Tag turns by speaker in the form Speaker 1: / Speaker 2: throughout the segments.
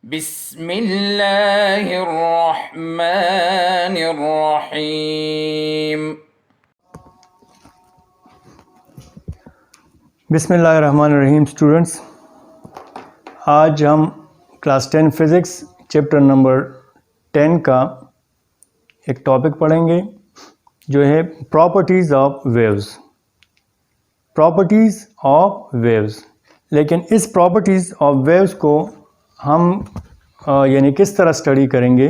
Speaker 1: बिस्मिल्लाहिर्रहमानिर्रहीम।
Speaker 2: बिस्मिल्लाहिर्रहमानिर्रहीम। स्टूडेंट्स, आज हम क्लास 10 फिज़िक्स चैप्टर नंबर 10 का एक टॉपिक पढ़ेंगे जो है properties of waves. Properties of waves. लेकिन इस प्रॉपर्टीज़ ऑफ वेव्स को हम यानी किस तरह स्टडी करेंगे?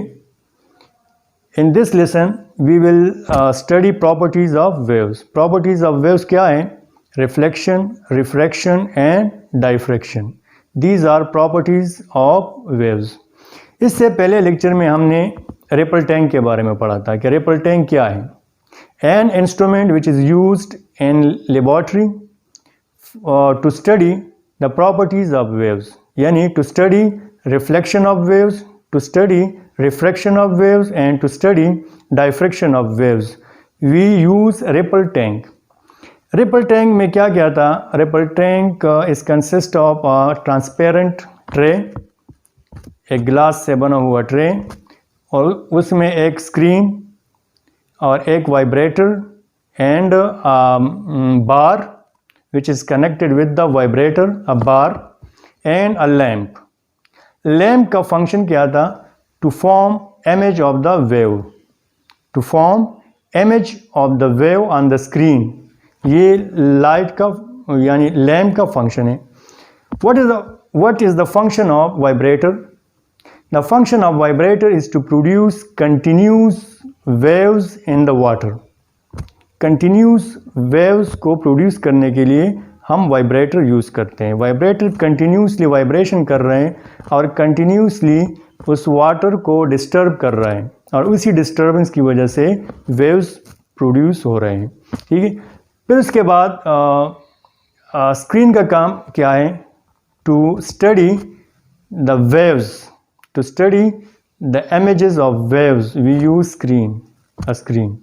Speaker 2: In this lesson we will study properties of waves. Properties of waves क्या हैं? Reflection, refraction and diffraction. These are properties of waves. इससे पहले लेक्चर में हमने रिपल टैंक के बारे में पढ़ा था कि रिपल टैंक क्या है। An instrument which is used in laboratory to study the properties of waves, यानी to study reflection of waves, to study refraction of waves and to study diffraction of waves. We use ripple tank. Ripple tank में क्या क्या था? Ripple tank is consist of a transparent tray, एक glass से बना हुआ tray, और उसमें एक स्क्रीन और एक vibrator and bar which is connected with the vibrator, a bar and a lamp. Lamp का फंक्शन क्या था? To form image of the wave, to form image of the wave on the screen. ये light का यानी lamp का function है। What is the function of vibrator? The function of vibrator is to produce continuous waves in the water. Continuous waves को produce करने के लिए हम वाइब्रेटर यूज़ करते हैं। वाइब्रेटर कंटिन्यूसली वाइब्रेशन कर रहे हैं और कंटिन्यूसली उस वाटर को डिस्टर्ब कर रहे हैं और उसी डिस्टर्बेंस की वजह से वेव्स प्रोड्यूस हो रहे हैं। ठीक है। फिर उसके बाद स्क्रीन का काम क्या है? To study the waves, to study the images of waves we use screen, a screen.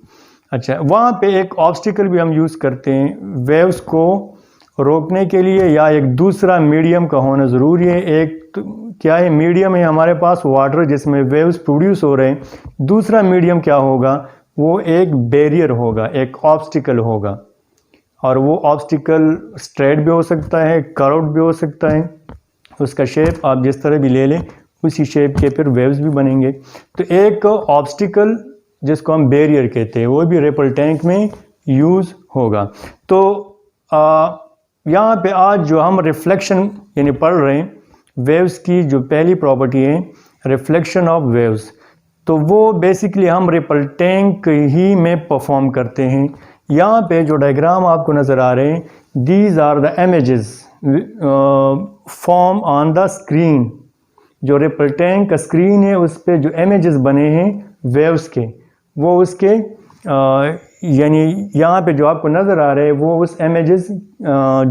Speaker 2: अच्छा, वहाँ पे एक ऑब्स्टिकल भी हम यूज़ करते हैं वेव्स को रोकने के लिए, या एक दूसरा मीडियम का होना ज़रूरी है। एक तो क्या है मीडियम है हमारे पास? वाटर, जिसमें वेव्स प्रोड्यूस हो रहे हैं। दूसरा मीडियम क्या होगा? वो एक बैरियर होगा, एक ऑब्स्टिकल होगा, और वो ऑब्स्टिकल स्ट्रेट भी हो सकता है, कर्व्ड भी हो सकता है। उसका शेप आप जिस तरह भी ले लें उसी शेप के फिर वेव्स भी बनेंगे। तो एक ऑब्स्टिकल जिसको हम बैरियर कहते हैं वो भी रिपल टैंक में यूज़ होगा। तो यहाँ पे आज जो हम रिफ्लेक्शन यानी पढ़ रहे हैं वेव्स की, जो पहली प्रॉपर्टी है रिफ्लेक्शन ऑफ वेव्स, तो वो बेसिकली हम रिपल टैंक ही में परफॉर्म करते हैं। यहाँ पे जो डायग्राम आपको नज़र आ रहे हैं, these are the images form on the screen. जो रिपल टैंक का स्क्रीन है उस पर जो इमेजेस बने हैं वेव्स के, वो उसके यानी यहाँ पे जो आपको नज़र आ रहे हैं वो उस इमेजेस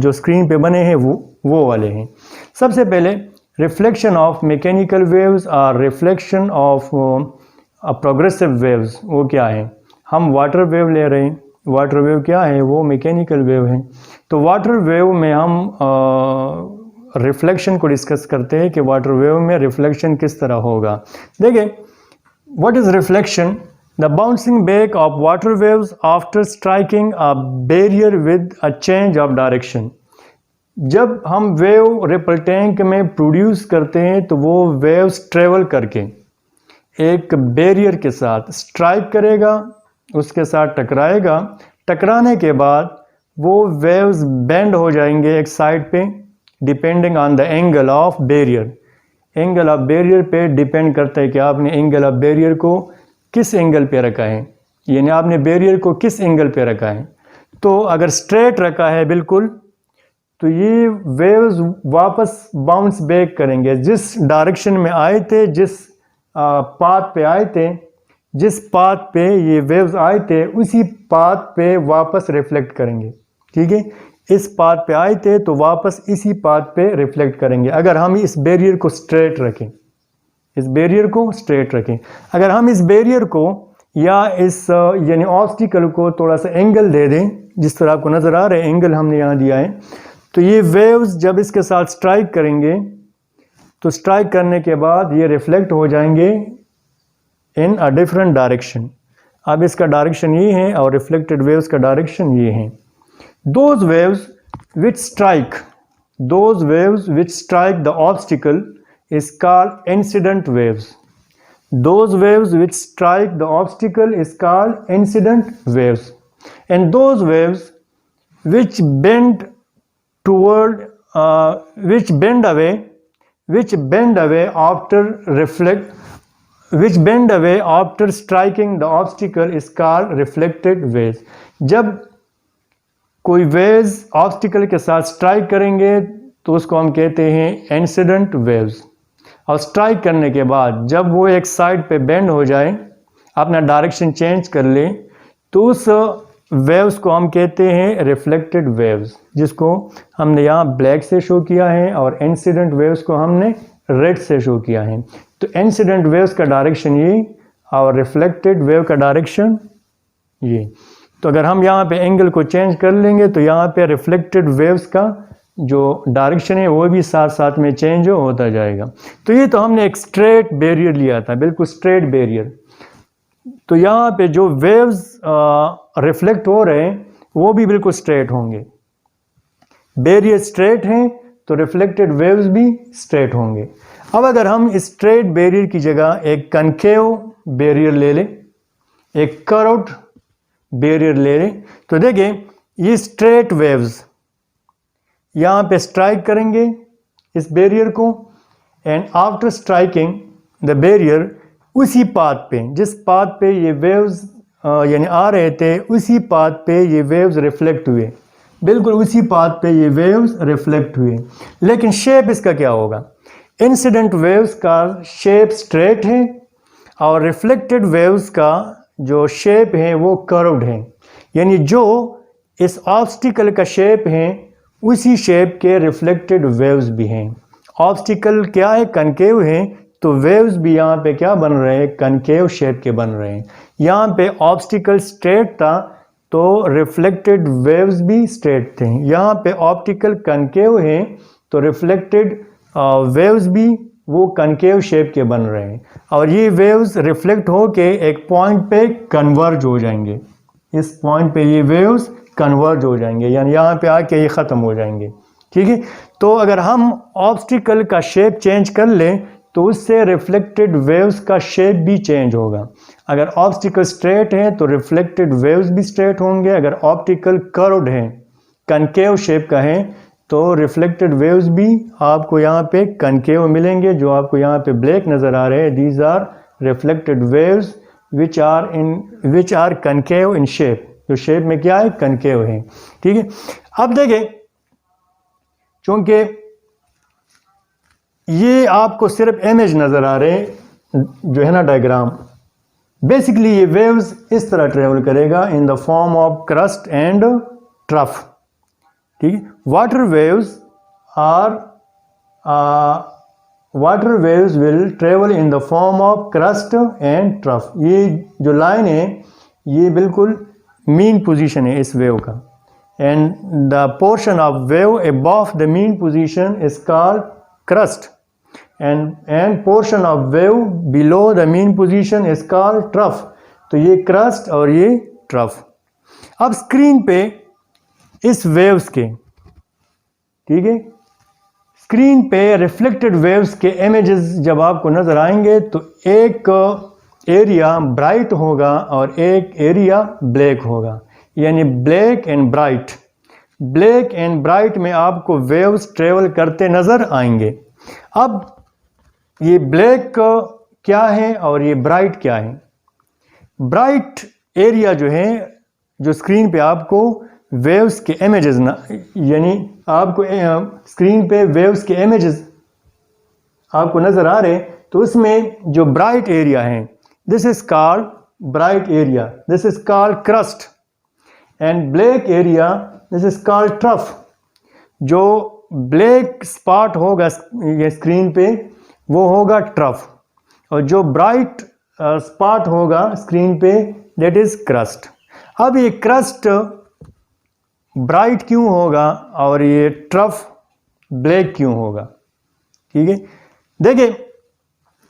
Speaker 2: जो स्क्रीन पे बने हैं वो वाले हैं। सबसे पहले रिफ्लेक्शन ऑफ मैकेनिकल वेव्स और रिफ्लेक्शन ऑफ प्रोग्रेसिव वेव्स, वो क्या है? हम वाटर वेव ले रहे हैं। वाटर वेव क्या है? वो मैकेनिकल वेव है। तो वाटर वेव में हम रिफ्लेक्शन को डिस्कस करते हैं कि वाटर वेव में रिफ्लेक्शन किस तरह होगा। देखिए, what is reflection? The bouncing back of water waves after striking a barrier with a change of direction. जब हम वेव रिपल टैंक में प्रोड्यूस करते हैं तो वो वेव्स ट्रेवल करके एक बैरियर के साथ स्ट्राइक करेगा, उसके साथ टकराएगा। टकराने के बाद वो वेव्स बेंड हो जाएंगे एक साइड पे, depending on the angle of barrier. Angle of barrier पे डिपेंड करता है कि आपने एंगल ऑफ बैरियर को किस एंगल पे रखा है, यानी आपने बैरियर को किस एंगल पे रखा है। तो अगर स्ट्रेट रखा है बिल्कुल, तो ये वेव्स वापस बाउंस बैक करेंगे। जिस डायरेक्शन में आए थे, जिस पाथ पे आए थे, जिस पाथ पे ये वेव्स आए थे उसी पाथ पे वापस रिफ्लेक्ट करेंगे। ठीक है, इस पाथ पे आए थे तो वापस इसी पाथ पे रिफ्लेक्ट करेंगे अगर हम इस बैरियर को स्ट्रेट रखें। इस बैरियर को स्ट्रेट रखें। अगर हम इस बैरियर को या इस यानी ऑब्स्टिकल को थोड़ा सा एंगल दे दें, जिस तरह आपको नज़र आ रहा है एंगल हमने यहाँ दिया है, तो ये वेव्स जब इसके साथ स्ट्राइक करेंगे तो स्ट्राइक करने के बाद ये रिफ्लेक्ट हो जाएंगे इन अ डिफरेंट डायरेक्शन। अब इसका डायरेक्शन ये है और रिफ्लेक्टेड वेव्स का डायरेक्शन ये है। Those waves which strike the obstacle is called incident waves. Those waves which strike the obstacle is called incident waves, and those waves which bend toward which bend away after striking the obstacle is called reflected waves। जब कोई waves obstacle के साथ strike करेंगे तो उसको हम कहते हैं इंसिडेंट वेव्स। और स्ट्राइक करने के बाद जब वो एक साइड पे बेंड हो जाए, अपना डायरेक्शन चेंज कर ले, तो उस वेव्स को हम कहते हैं रिफ्लेक्टेड वेव्स, जिसको हमने यहाँ ब्लैक से शो किया है और इंसिडेंट वेव्स को हमने रेड से शो किया है। तो इंसिडेंट वेव्स का डायरेक्शन ये और रिफ्लेक्टेड वेव का डायरेक्शन ये। तो अगर हम यहाँ पे एंगल को चेंज कर लेंगे तो यहाँ पे रिफ्लेक्टेड वेव्स का जो डायरेक्शन है वो भी साथ साथ में चेंज होता जाएगा। तो ये तो हमने एक स्ट्रेट बैरियर लिया था, बिल्कुल स्ट्रेट बैरियर। तो यहाँ पे जो वेव्स रिफ्लेक्ट हो रहे हैं वो भी बिल्कुल स्ट्रेट होंगे। बैरियर स्ट्रेट हैं तो रिफ्लेक्टेड वेव्स भी स्ट्रेट होंगे। अब अगर हम स्ट्रेट बैरियर की जगह एक कनकेव बैरियर ले लें, एक कर्व्ड बैरियर ले लें, तो देखें ये स्ट्रेट वेव्स यहाँ पे स्ट्राइक करेंगे इस बैरियर को, and after striking the barrier उसी पाथ पे, जिस पाथ पे ये वेव्स यानी आ रहे थे, उसी पाथ पे ये वेव्स रिफ्लेक्ट हुए, बिल्कुल उसी पाथ पे ये वेव्स रिफ्लेक्ट हुए। लेकिन शेप इसका क्या होगा? इंसिडेंट वेव्स का शेप स्ट्रेट है और रिफ्लेक्टेड वेव्स का जो शेप है वो कर्व्ड है। यानी जो इस ऑब्स्टिकल का शेप है उसी शेप के रिफ्लेक्टेड वेव्स भी हैं। ऑब्स्टिकल क्या है? कनकेव है, तो वेव्स भी यहाँ पे क्या बन रहे हैं? कनकेव शेप के बन रहे हैं। यहाँ पे ऑब्स्टिकल स्ट्रेट था तो रिफ्लेक्टेड वेव्स भी स्ट्रेट थे। यहाँ पे ऑप्टिकल कनकेव है तो रिफ्लेक्टेड वेव्स भी वो कनकेव शेप के बन रहे हैं, और ये वेव्स रिफ्लेक्ट होके एक पॉइंट पे कन्वर्ज हो जाएंगे। इस पॉइंट पे ये वेव्स कन्वर्ज हो जाएंगे, यानी यहाँ पे आके ये ख़त्म हो जाएंगे। ठीक है, तो अगर हम ऑब्स्टिकल का शेप चेंज कर लें तो उससे रिफ्लेक्टेड वेव्स का शेप भी चेंज होगा। अगर ऑब्स्टिकल स्ट्रेट है तो रिफ्लेक्टेड वेव्स भी स्ट्रेट होंगे। अगर ऑप्टिकल कर्व्ड है, कनकेव शेप का है, तो रिफ्लेक्टेड वेव्स भी आपको यहाँ पे कनकेव मिलेंगे। जो आपको यहाँ पे ब्लैक नज़र आ रहे हैं, these are reflected waves which are concave in shape. जो शेप में क्या है? कनकेव है। ठीक है, अब देखें, चूंकि ये आपको सिर्फ इमेज नज़र आ रहे हैं, जो है ना डायग्राम, बेसिकली ये वेव्स इस तरह ट्रेवल करेगा in the form of crust and trough. ठीक है, water waves will travel in the form of crust and trough. ये जो लाइन है ये बिल्कुल मीन पोजीशन है इस वेव का, and the portion of wave above the mean position is called crust, end portion of wave below the mean position is called trough. तो ये क्रस्ट और ये ट्रफ। अब स्क्रीन पे इस वेव्स के, ठीक है, स्क्रीन पे रिफ्लेक्टेड वेव्स के इमेजेस जब आपको नजर आएंगे तो एक एरिया ब्राइट होगा और एक एरिया ब्लैक होगा, यानी black and bright. Black and bright में आपको वेव्स ट्रेवल करते नजर आएंगे। अब ये ब्लैक क्या है और ये ब्राइट क्या है? ब्राइट एरिया जो है, जो स्क्रीन पे आपको वेव्स के इमेजेस ना, यानी आपको स्क्रीन पे वेव्स के इमेजेस आपको नजर आ रहे, तो उसमें जो ब्राइट एरिया है, this is called bright area, this is called crust, and black area this is called trough. जो ब्लैक स्पॉट होगा ये स्क्रीन पे वो होगा ट्रफ, और जो ब्राइट स्पॉट होगा स्क्रीन पे दैट इज क्रस्ट। अब ये क्रस्ट ब्राइट क्यों होगा और ये ट्रफ ब्लैक क्यों होगा? ठीक है, देखिए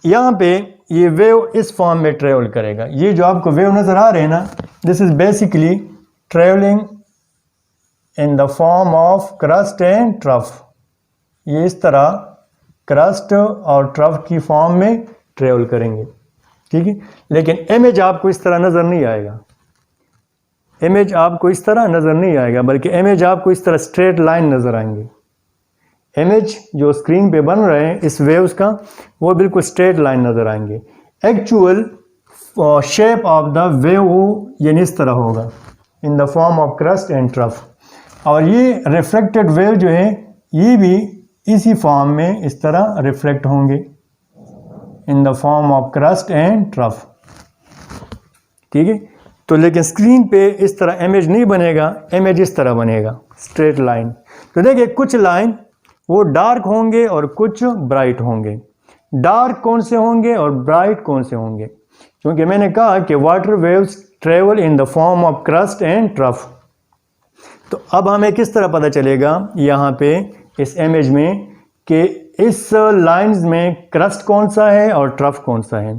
Speaker 2: यहाँ पे ये वेव इस फॉर्म में ट्रेवल करेगा। ये जो आपको वेव नज़र आ रहे हैं ना, this is basically travelling in the form of crust and trough. ये इस तरह क्रस्ट और ट्रफ की फॉर्म में ट्रेवल करेंगे, ठीक है। लेकिन इमेज आपको इस तरह नज़र नहीं आएगा, इमेज आपको इस तरह नज़र नहीं आएगा, बल्कि इमेज आपको इस तरह स्ट्रेट लाइन नज़र आएंगे। इमेज जो स्क्रीन पे बन रहे हैं इस वेव्स का, वो बिल्कुल स्ट्रेट लाइन नज़र आएंगे। Actual shape of the wave यानी इस तरह होगा, in the form of crust and trough. और ये रिफ्लेक्टेड वेव जो है ये भी इसी फॉर्म में इस तरह रिफ्लेक्ट होंगे, in the form of crust and trough, ठीक है। तो लेकिन स्क्रीन पे इस तरह इमेज नहीं बनेगा, इमेज इस तरह बनेगा, स्ट्रेट लाइन। तो देखिए कुछ लाइन वो डार्क होंगे और कुछ ब्राइट होंगे। डार्क कौन से होंगे और ब्राइट कौन से होंगे? क्योंकि मैंने कहा कि water waves travel in the form of crust and trough. तो अब हमें किस तरह पता चलेगा यहाँ पे इस इमेज में कि इस लाइंस में क्रस्ट कौन सा है और ट्रफ कौन सा है?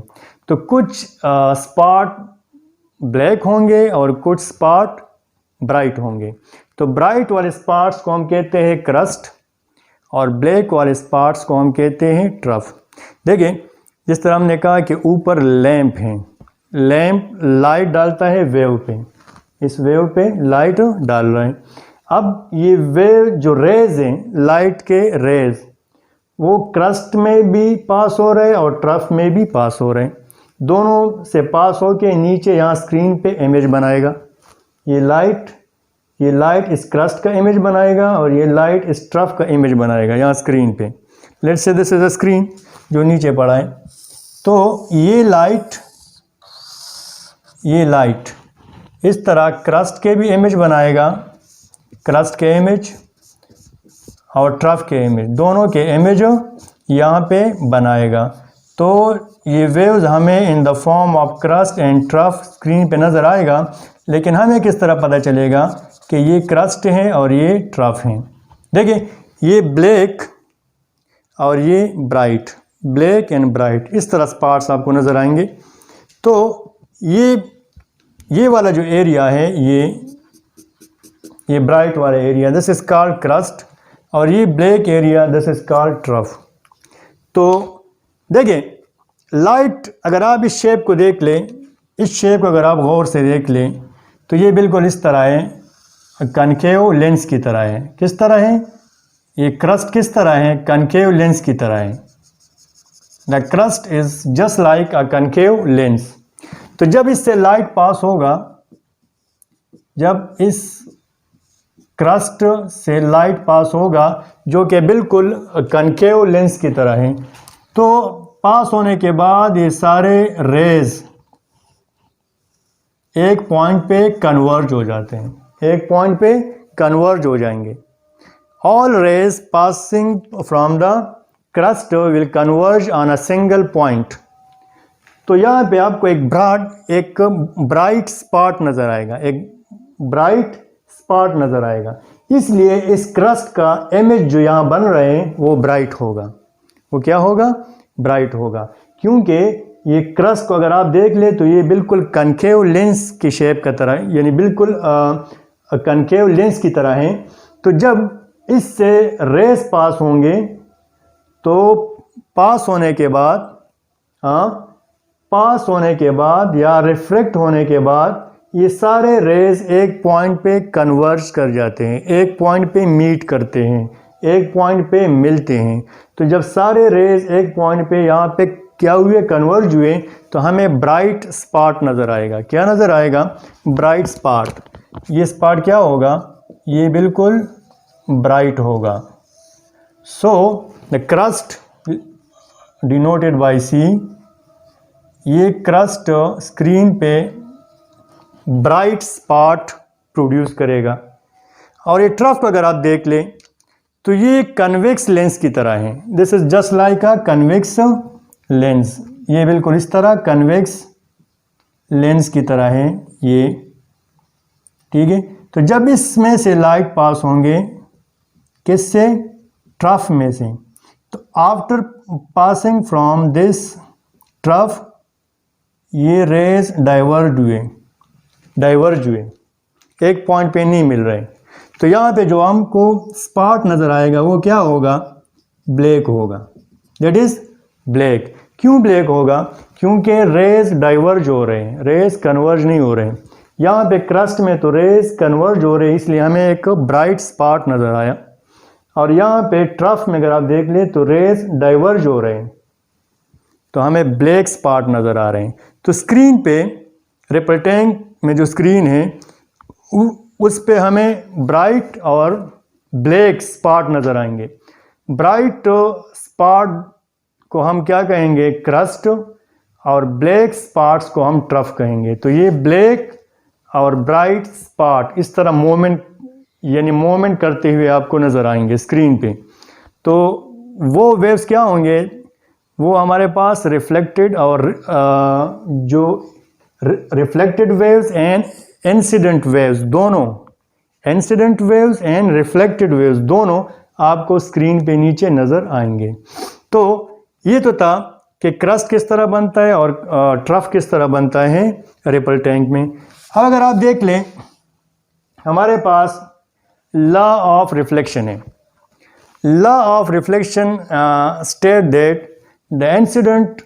Speaker 2: तो कुछ स्पॉट ब्लैक होंगे और कुछ स्पॉट ब्राइट होंगे। तो ब्राइट वाले स्पॉट्स को हम कहते हैं क्रस्ट और ब्लैक वाले स्पॉट्स को हम कहते हैं ट्रफ। देखिए जिस तरह हमने कहा कि ऊपर लैंप है, लैंप लाइट डालता है वेव पे, इस वेव पे लाइट डाल रहे हैं। अब ये वेव जो रेज हैं, लाइट के रेज, वो क्रस्ट में भी पास हो रहे हैं और ट्रफ में भी पास हो रहे हैं। दोनों से पास होके नीचे यहाँ स्क्रीन पे इमेज बनाएगा। ये लाइट इस क्रस्ट का इमेज बनाएगा और ये लाइट इस ट्रफ का इमेज बनाएगा यहाँ स्क्रीन पे। Let's say this is a screen जो नीचे पड़ा है। तो ये लाइट इस तरह क्रस्ट के भी इमेज बनाएगा, क्रस्ट के इमेज और ट्रफ के इमेज, दोनों के इमेज यहाँ पे बनाएगा। तो ये वेव्स हमें in the form of crust and trough screen पे नज़र आएगा। लेकिन हमें किस तरह पता चलेगा कि ये क्रस्ट हैं और ये ट्रफ हैं? देखिए ये ब्लैक और ये ब्राइट, ब्लैक एंड ब्राइट, इस तरह स्पॉट्स आपको नज़र आएंगे। तो ये वाला जो एरिया है, ये ब्राइट वाला area, this is called crust, और ये black area this is called trough. तो देखिए लाइट अगर आप इस शेप को देख लें, इस शेप को अगर आप गौर से देख लें तो ये बिल्कुल इस तरह है, कनकेव लेंस की तरह है। किस तरह है? ये क्रस्ट किस तरह है? कनकेव लेंस की तरह है। The crust is just like a concave lens. तो जब इससे लाइट पास होगा, जब इस क्रस्ट से लाइट पास होगा जो कि बिल्कुल कनकेव लेंस की तरह है, तो पास होने के बाद ये सारे रेज एक पॉइंट पे कन्वर्ज हो जाते हैं, एक पॉइंट पे कन्वर्ज हो जाएंगे। All rays passing from the crest will converge on a single point. तो यहाँ पे आपको एक ब्राइट स्पॉट नज़र आएगा, एक ब्राइट स्पॉट नज़र आएगा। इसलिए इस क्रस्ट का इमेज जो यहाँ बन रहे हैं वो ब्राइट होगा। वो क्या होगा? ब्राइट होगा, क्योंकि ये क्रस्ट को अगर आप देख ले तो ये बिल्कुल कनकेव लेंस की शेप का तरह है, यानी बिल्कुल कनकेव लेंस की तरह है। तो जब इससे रेस पास होंगे तो पास होने के बाद या रिफ्लेक्ट होने के बाद ये सारे रेज एक पॉइंट पे कन्वर्ज कर जाते हैं, एक पॉइंट पे मीट करते हैं, एक पॉइंट पे मिलते हैं। तो जब सारे रेज एक पॉइंट पे यहाँ पे क्या हुए? कन्वर्ज हुए, तो हमें ब्राइट स्पॉट नज़र आएगा। क्या नज़र आएगा? Bright spot. ये स्पॉट क्या होगा? ये बिल्कुल ब्राइट होगा। So the crest denoted by C, ये क्रस्ट स्क्रीन पे ब्राइट स्पॉट प्रोड्यूस करेगा। और ये ट्रफ को अगर आप देख लें तो ये कन्वेक्स लेंस की तरह है। This is just like a convex lens. ये बिल्कुल इस तरह कन्वेक्स लेंस की तरह है ये, ठीक है। तो जब इसमें से लाइट पास होंगे, किससे? ट्रफ में से। तो after passing from this trough ये रेज डाइवर्ज हुए, एक पॉइंट पे नहीं मिल रहे। तो यहाँ पे जो हमको स्पॉट नज़र आएगा वो क्या होगा, ब्लैक होगा, दैट इज़ ब्लैक। क्यों ब्लैक होगा, क्योंकि रेज डाइवर्ज हो रहे हैं, रेज कन्वर्ज नहीं हो रहे हैं। यहाँ पे क्रस्ट में तो रेज कन्वर्ज हो रहे हैं, इसलिए हमें एक ब्राइट स्पॉट नज़र आया। और यहाँ पे ट्रफ में अगर आप देख लें तो रेज डाइवर्ज हो रहे हैं, तो हमें ब्लैक स्पॉट नज़र आ रहे हैं। तो स्क्रीन पे रिपल में जो स्क्रीन है उस पे हमें ब्राइट और ब्लैक स्पॉट नज़र आएंगे। ब्राइट स्पॉट को हम क्या कहेंगे, क्रस्ट, और ब्लैक स्पॉट्स को हम ट्रफ कहेंगे। तो ये ब्लैक और ब्राइट स्पॉट इस तरह मूवमेंट करते हुए आपको नज़र आएंगे स्क्रीन पे। तो वो वेव्स क्या होंगे, वो हमारे पास रिफ्लेक्टेड और जो reflected waves and incident waves, दोनों incident waves and reflected waves दोनों आपको स्क्रीन पे नीचे नज़र आएंगे। तो ये तो था कि क्रस्ट किस तरह बनता है और ट्रफ किस तरह बनता है रिपल टैंक में। अब अगर आप देख लें, हमारे पास लॉ ऑफ रिफ्लेक्शन है। Law of reflection state that the incident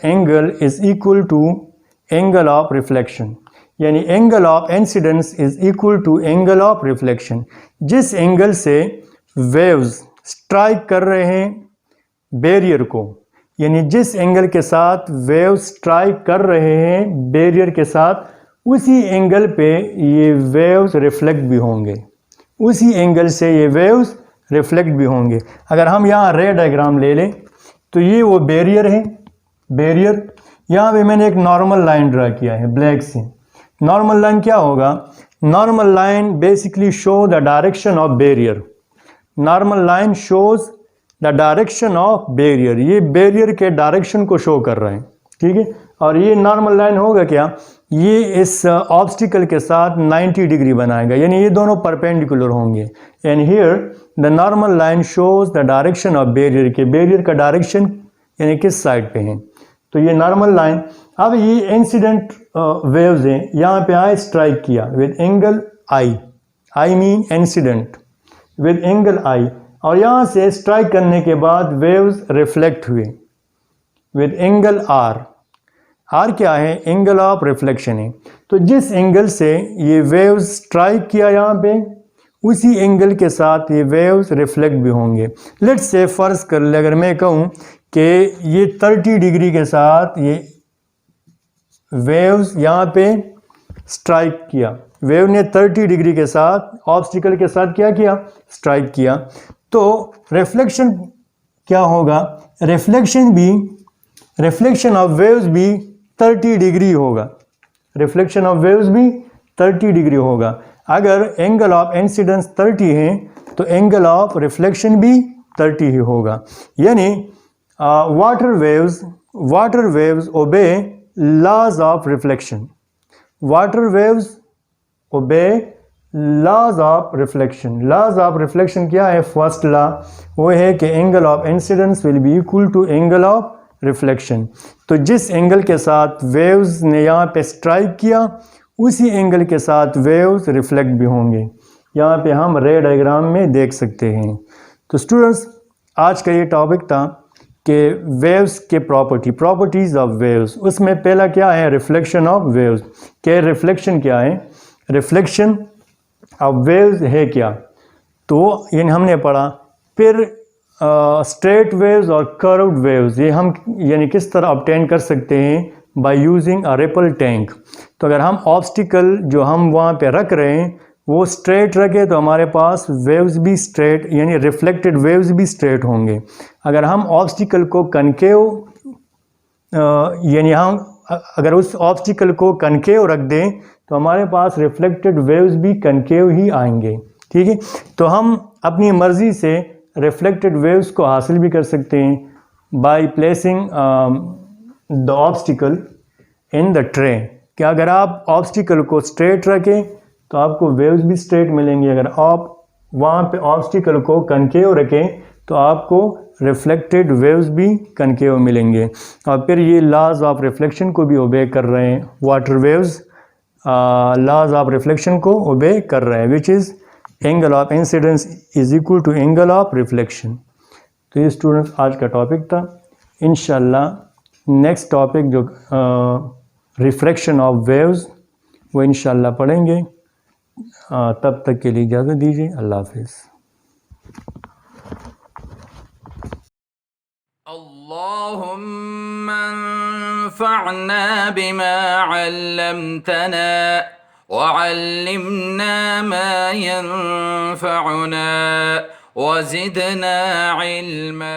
Speaker 2: angle is equal to angle of reflection, यानी angle of incidence is equal to angle of reflection. जिस एंगल से वेव्स स्ट्राइक कर रहे हैं बैरियर को, यानी जिस एंगल के साथ वेव्स स्ट्राइक कर रहे हैं बैरियर के साथ, उसी एंगल पे ये वेव्स रिफ्लेक्ट भी होंगे, उसी एंगल से ये वेव्स रिफ्लेक्ट भी होंगे। अगर हम यहाँ रे डायग्राम ले लें तो ये वो बैरियर है, बैरियर। यहाँ पे मैंने एक नॉर्मल लाइन ड्रा किया है ब्लैक से। नॉर्मल लाइन क्या होगा, normal line basically show the direction of barrier. Normal line shows the direction of barrier, ये बैरियर के डायरेक्शन को शो कर रहे हैं, ठीक है। और ये नॉर्मल लाइन होगा क्या, ये इस ऑब्स्टिकल के साथ 90 डिग्री बनाएगा, यानी ये दोनों परपेंडिकुलर होंगे। And here the normal line shows the direction of barrier, के बैरियर का डायरेक्शन यानी किस साइड पे है। तो ये नॉर्मल लाइन। अब ये इंसिडेंट वेव्स हैं, यहाँ पे आई स्ट्राइक किया with angle I mean incident with angle I, और यहाँ से स्ट्राइक करने के बाद वेव्स रिफ्लेक्ट हुए विद एंगल आर क्या है, एंगल ऑफ रिफ्लेक्शन है। तो जिस एंगल से ये वेव्स स्ट्राइक किया यहाँ पे, उसी एंगल के साथ ये वेव्स रिफ्लेक्ट भी होंगे। लेट्स से फर्ज कर ले, अगर मैं कहूँ कि ये 30 डिग्री के साथ ये वेव्स यहाँ पे स्ट्राइक किया, वेव ने 30 डिग्री के साथ ऑब्स्टिकल के साथ क्या किया, स्ट्राइक किया, तो रिफ्लेक्शन क्या होगा, रिफ्लेक्शन ऑफ वेव्स भी 30 डिग्री होगा, रिफ्लेक्शन ऑफ वेव्स भी 30 डिग्री होगा। अगर एंगल ऑफ इंसिडेंस 30 है तो एंगल ऑफ रिफ्लेक्शन भी 30 ही होगा। यानी water waves obey laws of reflection, water waves obey laws of reflection. Laws of reflection क्या है, फर्स्ट लॉ वो है कि angle of incidence will be equal to angle of reflection. तो जिस एंगल के साथ वेव्स ने यहाँ पे स्ट्राइक किया, उसी एंगल के साथ वेव्स रिफ्लेक्ट भी होंगे। यहाँ पे हम रे डायग्राम में देख सकते हैं। तो स्टूडेंट्स, आज का ये टॉपिक था कि वेव्स के प्रॉपर्टीज़ ऑफ वेव्स। उसमें पहला क्या है, रिफ्लेक्शन ऑफ वेव्स। के रिफ्लेक्शन क्या है, रिफ्लेक्शन ऑफ वेव्स है क्या, तो ये हमने पढ़ा। फिर स्ट्रेट वेव्स और कर्व्ड वेव्स, ये हम यानी किस तरह ऑब्टेन कर सकते हैं, by using a ripple tank. तो अगर हम ऑब्स्टिकल जो हम वहाँ पे रख रहे हैं वो स्ट्रेट रखे तो हमारे पास वेव्स भी स्ट्रेट यानी रिफ्लेक्टेड वेव्स भी स्ट्रेट होंगे। अगर हम ऑब्स्टिकल को कनकेव यानी हम अगर उस ऑब्स्टिकल को कनकेव रख दें तो हमारे पास रिफ्लेक्टेड वेव्स भी कनकेव ही आएंगे, ठीक है। तो हम अपनी मर्ज़ी से रिफ्लेक्टेड वेव्स को हासिल भी कर सकते हैं by placing the obstacle in the tray. कि अगर आप ऑब्स्टिकल को स्ट्रेट रखें तो आपको वेव्स भी स्ट्रेट मिलेंगी, अगर आप वहाँ पे ऑब्स्टिकल को कनकेव रखें तो आपको रिफ्लेक्टेड वेव्स भी कनकेव मिलेंगे। और फिर ये लॉज ऑफ रिफ्लेक्शन को भी ओबे कर रहे हैं, water waves laws of reflection को ओबे कर रहे हैं, which is angle of incidence is equal to angle of reflection. तो ये स्टूडेंट्स आज का टॉपिक था। इंशाल्लाह नेक्स्ट टॉपिक जो रिफ्रैक्शन ऑफ वेव्स वो इंशाल्लाह पढ़ेंगे। तब तक के लिए इजाज़त दीजिए। अल्लाह हाफिज़।
Speaker 1: अल्लाहुम्मा अन्फ़अना बिमा अल्लमतना वअल्लिमना मा यंफ़अुना वज़िदना इल्मा।